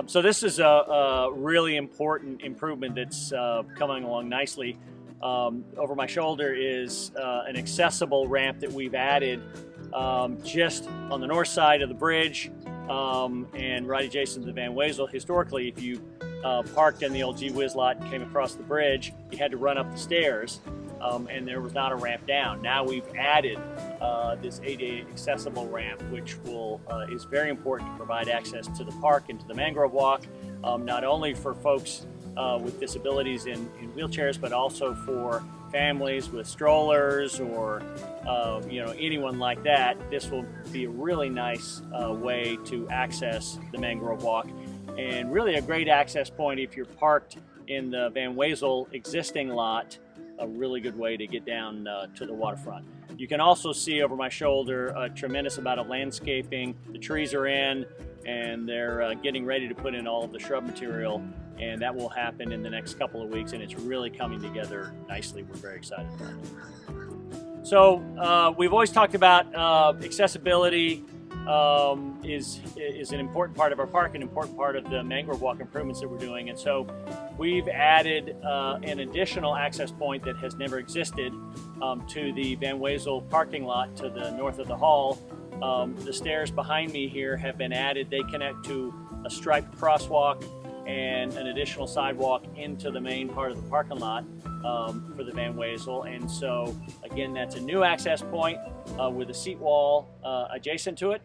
So this is a really important improvement that's coming along nicely. Over my shoulder is an accessible ramp that we've added just on the north side of the bridge and right adjacent to the Van Wezel. Historically, if you parked in the old Gee Whiz lot and came across the bridge, you had to run up the stairs and there was not a ramp down. Now we've added this ADA accessible ramp, which is very important to provide access to the park and to the Mangrove Walk, not only for folks with disabilities in wheelchairs, but also for families with strollers or anyone like that. This will be a really nice way to access the Mangrove Walk, and really a great access point if you're parked in the Van Wezel existing lot. A really good way to get down to the waterfront. You can also see over my shoulder a tremendous amount of landscaping. The trees are in and they're getting ready to put in all of the shrub material, and that will happen in the next couple of weeks, and it's really coming together nicely. We're very excited about it. So we've always talked about accessibility is an important part of our park, an important part of the Mangrove Walk improvements that we're doing. And so we've added an additional access point that has never existed to the Van Wezel parking lot to the north of the hall. The stairs behind me here have been added. They connect to a striped crosswalk and an additional sidewalk into the main part of the parking lot for the Van Wezel. And so again, that's a new access point with a seat wall adjacent to it,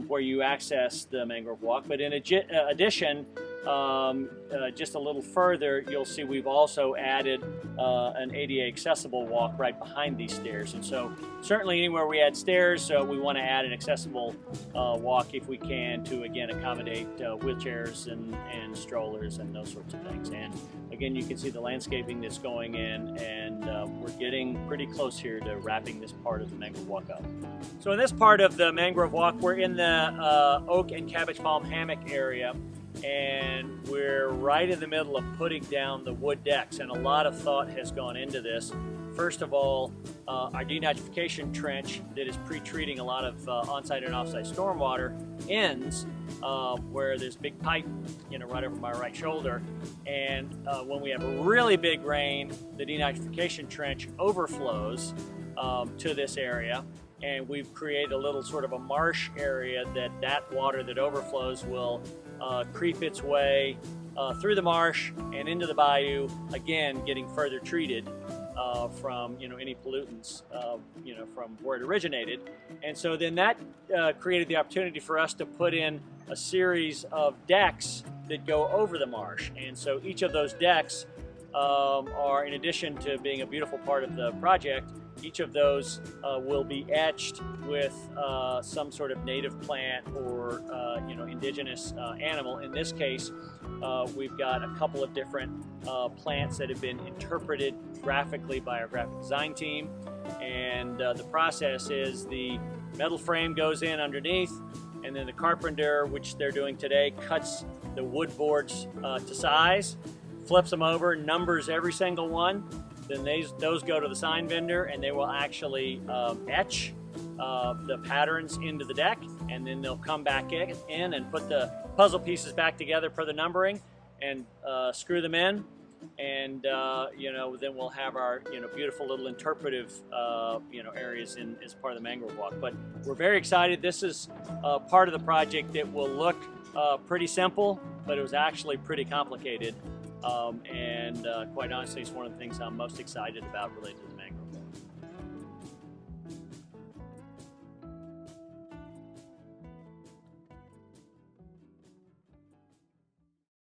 where you access the Mangrove Walk. But in addition, just a little further, you'll see we've also added an ADA accessible walk right behind these stairs. And so certainly anywhere we add stairs, we want to add an accessible walk if we can to, again, accommodate wheelchairs and strollers and those sorts of things. And again, you can see the landscaping that's going in, and we're getting pretty close here to wrapping this part of the Mangrove Walk up. So in this part of the Mangrove Walk, we're in the oak and cabbage palm hammock area, and we're right in the middle of putting down the wood decks, and a lot of thought has gone into this. First of all, our denitrification trench that is pre-treating a lot of on-site and off-site stormwater ends where there's a big pipe, right over my right shoulder. And when we have a really big rain, the denitrification trench overflows to this area. And we've created a little sort of a marsh area that water that overflows will creep its way through the marsh and into the bayou, again getting further treated from any pollutants from where it originated. And so then that created the opportunity for us to put in a series of decks that go over the marsh. And so each of those decks are, in addition to being a beautiful part of the project, each of those will be etched with some sort of native plant or indigenous animal. In this case, we've got a couple of different plants that have been interpreted graphically by our graphic design team. And the process is the metal frame goes in underneath, and then the carpenter, which they're doing today, cuts the wood boards to size, flips them over, numbers every single one. Then those go to the sign vendor, and they will actually etch the patterns into the deck, and then they'll come back in and put the puzzle pieces back together per the numbering and screw them in. And then we'll have our beautiful little interpretive areas as part of the Mangrove Walk. But we're very excited. This is part of the project that will look pretty simple, but it was actually pretty complicated. And quite honestly, it's one of the things I'm most excited about related to the Mangrove.